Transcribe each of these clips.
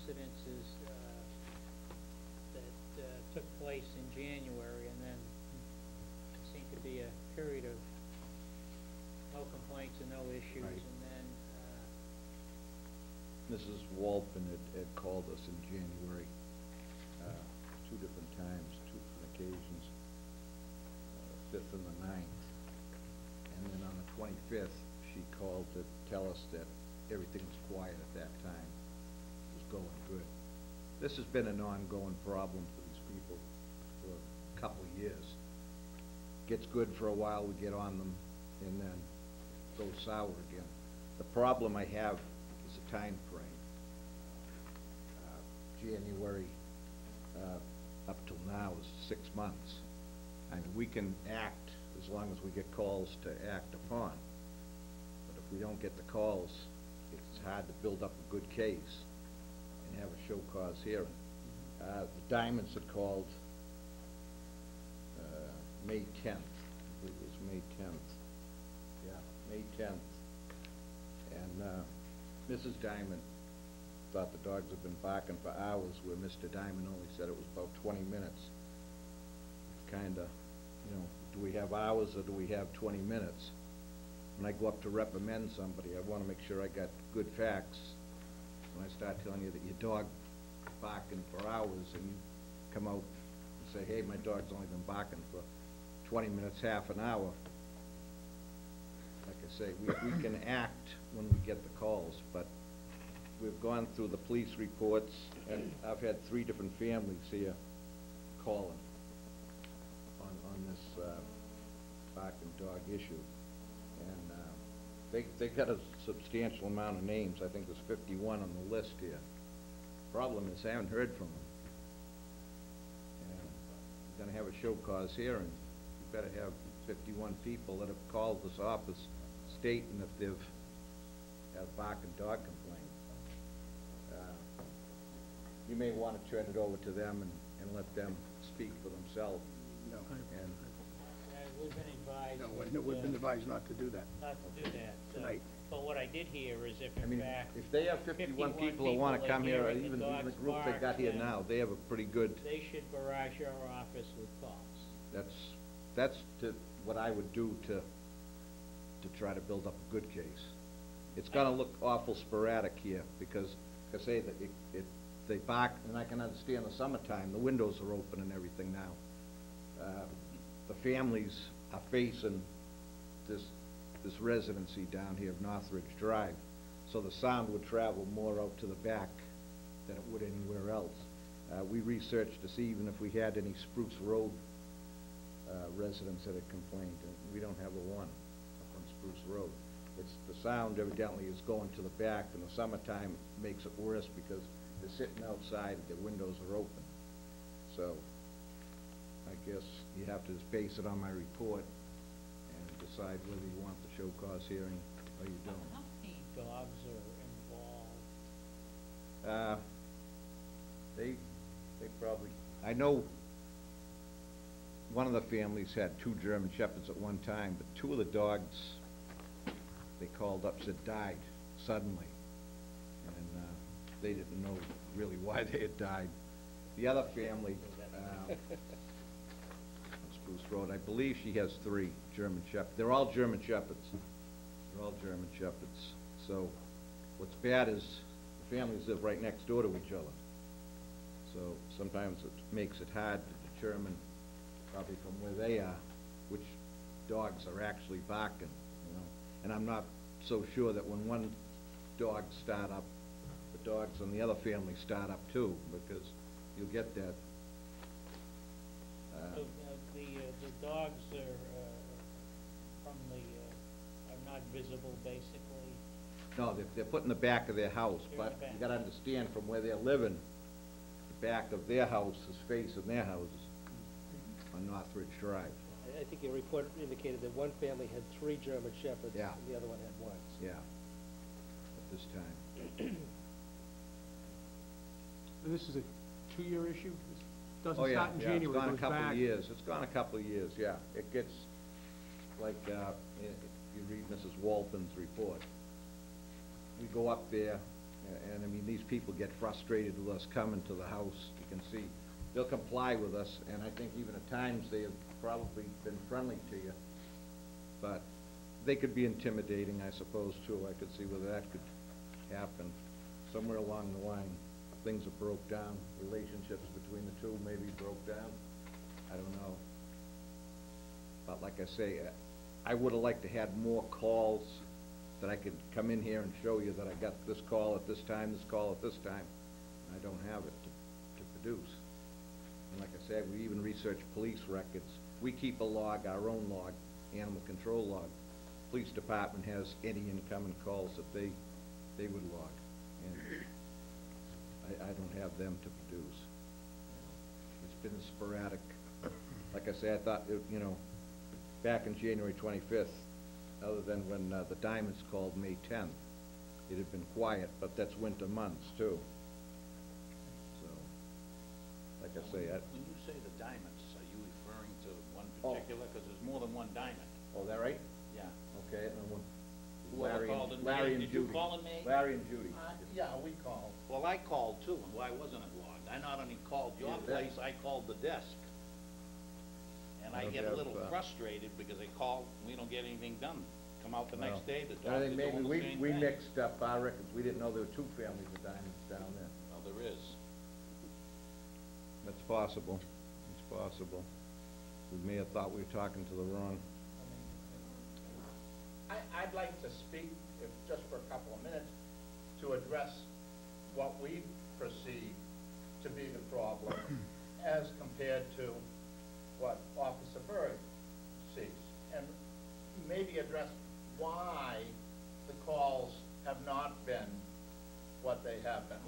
incidences that took place in January, and then it seemed to be a period of no complaints and no issues, Right. and then Mrs. Walpin had called us in January, 2 different times, 2 different occasions, 5th and the 9th. And then on the 25th, she called to tell us that everything was quiet at that time. It was going good. This has been an ongoing problem for these people for a couple of years. Gets good for a while, we get on them, and then goes sour again. The problem I have is a time frame. January up till now is 6 months. I mean, we can act as long as we get calls to act upon. But if we don't get the calls, it's hard to build up a good case and have a show cause hearing. The Diamonds had called May 10th. I believe it was May 10th. Yeah, May 10th. And Mrs. Diamond thought the dogs had been barking for hours, where Mr. Diamond only said it was about 20 minutes. Kinda, you know, do we have hours or do we have 20 minutes? When I go up to reprimand somebody, I want to make sure I got good facts. When I start telling you that your dog barking for hours, and you come out and say, hey, my dog's only been barking for 20 minutes, half an hour. Like I say, we can act when we get the calls, but we've gone through the police reports, and I've had 3 different families here calling on this barking dog issue. And they got a substantial amount of names. I think there's 51 on the list here. Problem is, I haven't heard from them. And we're gonna have a show cause hearing. You better have 51 people that have called this office stating if they've had a barking dog complaint. You may want to turn it over to them and let them speak for themselves. No. And we've been advised. No, we've been advised not to do that Not to do that. tonight. But what I did hear is if I in mean, fact, if they have 51 people that want to come here, or even the group they got here now, they have a pretty good. they should barrage your office with calls. That's what I would do to try to build up a good case. It's gonna look awful sporadic here, because, like I say, that they bark, and I can understand the summertime, the windows are open and everything now. The families are facing this residency down here of Northridge Drive, so the sound would travel more out to the back than it would anywhere else. We researched to see even if we had any Spruce Road residents that had complained, and we don't have a one up on Spruce Road. It's the sound evidently is going to the back, and the summertime makes it worse because they're sitting outside and their windows are open. So I guess you have to just base it on my report and decide whether you want the show cause hearing or you don't. How many dogs are involved? They probably, I know one of the families had 2 German Shepherds at one time, but 2 of the dogs they called up said died suddenly, and they didn't know really why they had died. The other family on Spruce Road, I believe she has 3 German Shepherds. They're all German Shepherds. They're all German Shepherds. So what's bad is the families live right next door to each other. So sometimes it makes it hard to determine, probably from where they are, which dogs are actually barking, you know. And I'm not so sure that when one dog start up, the dogs on the other family start up too, because you'll get that. So, the dogs are not visible, basically. No, they're put in the back of their house, They're in but the back. you gotta understand from where they're living, the back of their house is facing their houses on Northridge Drive. I think your report indicated that one family had 3 German Shepherds, Yeah. and the other one had 1. Yeah, at this time. And this is a 2-year issue? This doesn't Oh, yeah, start in yeah, January, it's gone a goes couple of back. years. It's gone a couple of years, yeah. It gets, like, if you read Mrs. Walton's report, we go up there, And I mean, these people get frustrated with us coming to the house. You can see, they'll comply with us, and I think even at times they have probably been friendly to you. But they could be intimidating, I suppose, too. I could see where that could happen. Somewhere along the line, things have broke down, relationships between the two maybe broke down. I don't know. But like I say, I would have liked to had more calls that I could come in here and show you that I got this call at this time, this call at this time. I don't have it to produce. And like I said, we even research police records. We keep a log, our own log, animal control log. Police department has any incoming calls that they would log. And I don't have them to produce. It's been sporadic. Like I say, I thought, back in January 25th, other than when the Diamonds called May 10th, it had been quiet, but that's winter months too. So, like I say, When you say the Diamonds, are you referring to one particular? Because there's more than one Diamond. oh, is that right? Yeah. Okay, and then Whoever called in May, Larry and did you Judy. call in May? Larry and Judy. Yeah, we called. Well, I called too, and why wasn't it logged? I not only called your Yeah, place, I called the desk. And I don't get a have, little frustrated because they call, we don't get anything done. Come out the next day, the I dog think is maybe doing the same we thing. mixed up our records. We didn't know there were two families of Diamonds down there. Well, there is. That's possible. It's possible. We may have thought we were talking to the wrong. I'd like to speak, if just for a couple of minutes, to address what we perceive to be the problem as compared to what Officer Berg sees, and maybe address why the calls have not been what they have been.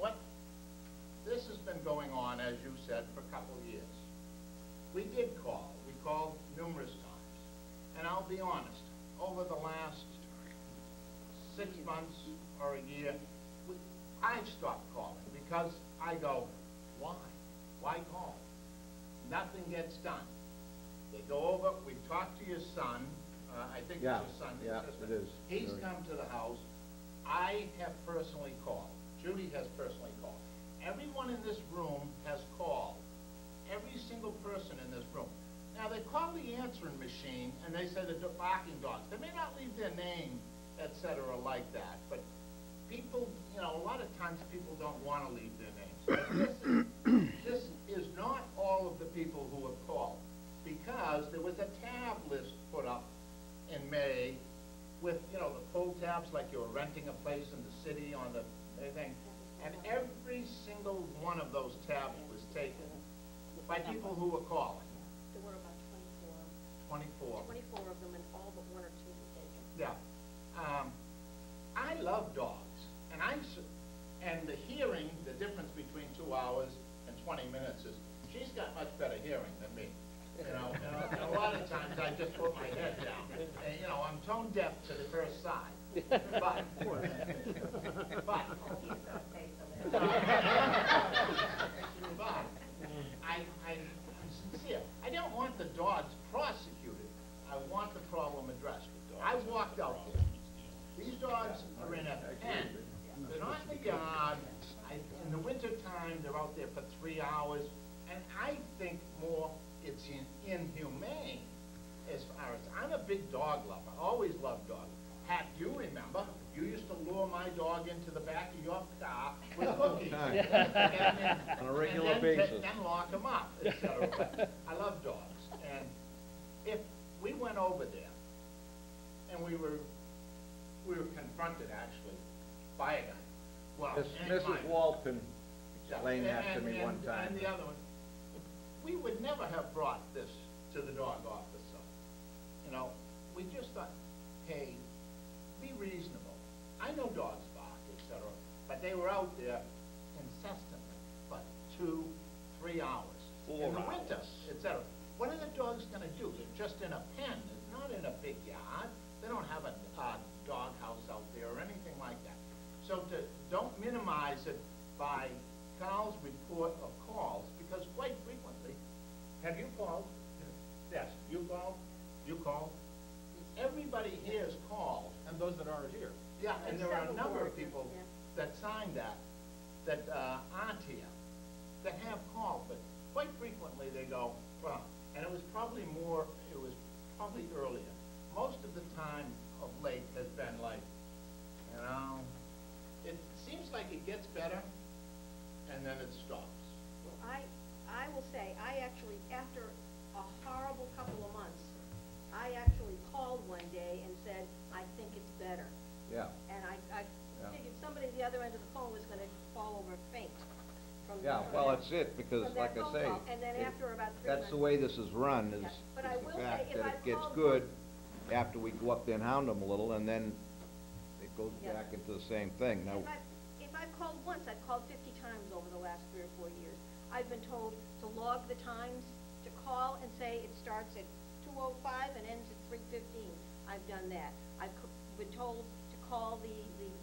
This has been going on, as you said, for a couple of years. We did call. We called numerous times. And I'll be honest, over the last 6 months or a year, I've stopped calling because I go, why? Why call? Nothing gets done. They go over, we talk to your son, I think it's Yeah, your son. yeah, sister. it is. He's Very. come to the house. I have personally called. Judy has personally called. Everyone in this room has called. Every single person in this room. Now, they call the answering machine, and they say they're barking dogs. They may not leave their name, et cetera, like that, but people, a lot of times people don't want to leave their names. But this is not all of the people who have called, because there was a tab list put up in May with, the pull tabs, like you were renting a place in the city on the thing, and every single one of those tabs was taken by people who were calling. There were about 24. 24. 24 of them, and all but one or two were taken. Yeah. I love dogs, and the hearing, the difference between 2 hours and 20 minutes is, she's got much better hearing than me. And a lot of times I just put my head down. And, I'm tone deaf to the first side. But I'm sincere. I don't want the dogs prosecuted. I want the problem addressed. I walked out there. These dogs are in a pen. They're not in the yard. In the wintertime, they're out there for 3 hours. And I think more it's inhumane as far as, I'm a big dog lover. Always loved dogs. Pat, you remember, you used to lure my dog into the back of your car with cookies. On a regular basis. Then lock them up, et cetera. But I love dogs. And if we went over there and we were confronted, actually, by a guy. Well, Mrs. Walton explained that to me one time. And the other one, we would never have brought this to the dog officer. We just thought, hey, be reasonable. I know dogs bark, et cetera, but they were out there incessantly for 2, 3 hours. 4 in the hours. winter, et cetera. What are the dogs gonna do? They're just in a pen. They're not in a big yard. They don't have a dog house out there or anything like that. So don't minimize it by Carl's report of calls, because quite frequently, have you called? Yes, you called? You called? Everybody here has called. And those that are here. Yeah, and there are a Several number more, of people yeah. that sign that aren't here, that have called, but quite frequently they go, well, and it was probably earlier. Most of the time of late has been like, it seems like it gets better, and then it stops. Well, I will say, I actually, after a horrible couple of months, I actually called one day and said, I think it's better. Yeah. And I Yeah. figured somebody at the other end of the phone was gonna fall over faint from. Yeah, from well, that- that's it, because from that like I phone say, call. And then after about 3 months. that's the way this is run, is Yeah, but I is will the say, fact if that I it gets called good once- after we go up there and hound them a little, and then it goes Yeah. back into the same thing. Now, If I've called once, I've called 50 times over the last 3 or 4 years. I've been told to log the times, to call and say it starts at 2:05 and ends at 3:15. I've done that. I've been told to call the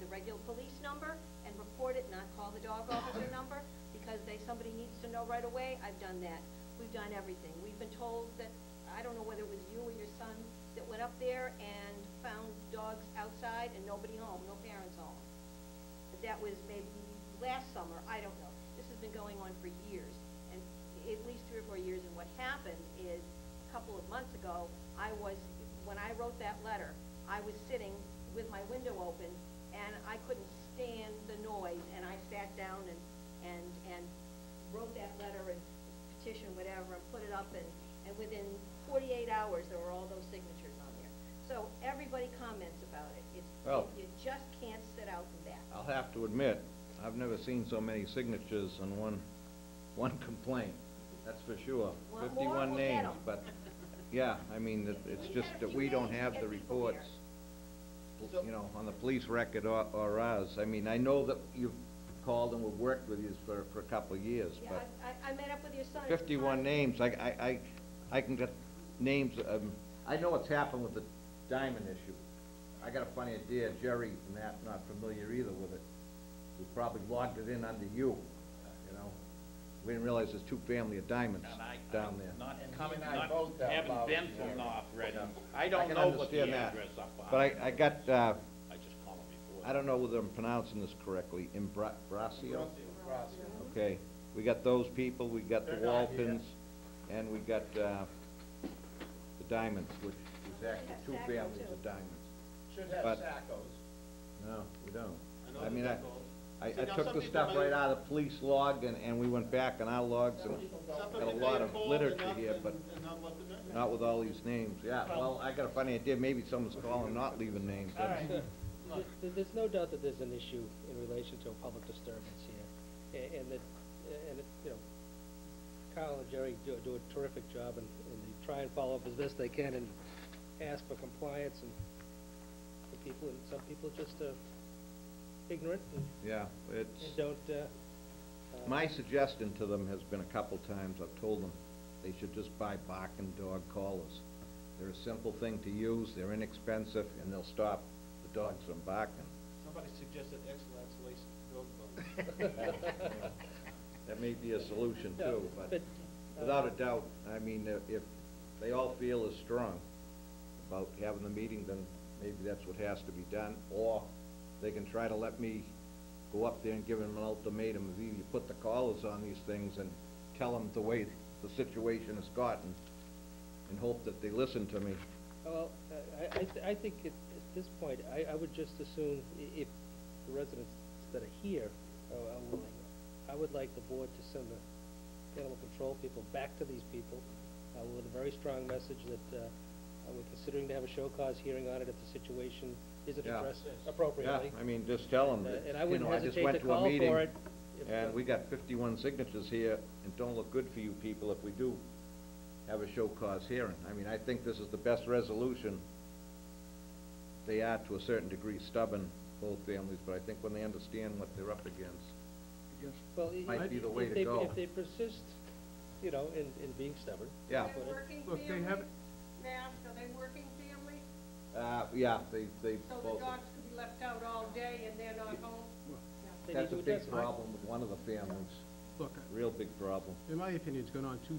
regular police number and report it, not call the dog officer number, because somebody needs to know right away. I've done that. We've done everything. We've been told that, I don't know whether it was you or your son that went up there and found dogs outside and nobody home, no parents home. But that was maybe last summer, I don't know. This has been going on for years, and at least 3 or 4 years, and what happened is, a couple of months ago, when I wrote that letter, I was sitting with my window open, and I couldn't stand the noise, and I sat down and wrote that letter and petition, whatever, and put it up, and within 48 hours, there were all those signatures on there. So everybody comments about it. Well- You just can't sit out in that. I'll have to admit, I've never seen so many signatures on one complaint, that's for sure. Want more? 51 We'll get names, 'em. but, yeah, I mean, it's We just had a that few we don't names have to the get people reports, So- on the police record or ours. I mean, I know that you've called and we've worked with you for a couple of years, Yeah, but I met up with your son. 51 names, I can get names, I know what's happened with the diamond issue. I got a funny idea, Jerry, not familiar either with it, we probably logged it in under you, We didn't realize there's 2 family of diamonds And I, down there. not And he coming, and I not both have having loud been ears. from North Reading, Yeah. I don't can know what the understand that. address up on. But I got, I just call them before. I don't know whether I'm pronouncing this correctly, Imbrasio? Gracias. Okay, we got those people, we got the They're not here. Waltons, and we got, the diamonds, which is actually 2 Sacco, families too. of diamonds. Should have But- Saccos. No, we don't. know I that mean, they're I called. I See, now took some the people stuff may- right out of the police log, and we went back in our logs, and Some got a people lot may of call literature and here, not- but and not let them in. not with all these names. Yeah, well, I got a funny idea, maybe someone's calling, not leaving names. There's no doubt that there's an issue in relation to a public disturbance here, and Kyle and Jerry do a terrific job, and they try and follow up as best they can, and ask for compliance, and some people just, ignorant, and Yeah, it's, don't, my suggestion to them has been a couple times, I've told them, they should just buy barking dog collars. They're a simple thing to use, they're inexpensive, and they'll stop the dogs from barking. Somebody suggested X-Lax lace dog. That may be a solution No, too, but without a doubt, I mean, if they all feel as strong about having the meeting, then maybe that's what has to be done, or they can try to let me go up there and give them an ultimatum of either you put the collars on these things and tell them the way the situation has gotten, and hope that they listen to me. Well, I think at this point, I would just assume if the residents that are here are willing, I would like the board to send the animal control people back to these people with a very strong message that we're considering to have a show cause hearing on it if the situation isn't Yeah. addressed Yeah, appropriately. I mean, just tell them that, And I wouldn't I just hesitate went to to a call meeting, for it. if, and we got 51 signatures here, and don't look good for you people if we do have a show cause hearing. I mean, I think this is the best resolution. They are, to a certain degree, stubborn, both families, but I think when they understand what they're up against, Well, might be the way if to they- go. If they persist, in being stubborn. yeah. Are they working Look, they families? haven't- May I ask, are they working families? Yeah, they So both. the dogs could be left out all day and they're not home? They That's a need to big address it. problem with one of the families, Look, real big problem. in my opinion, it's gone on 2, 3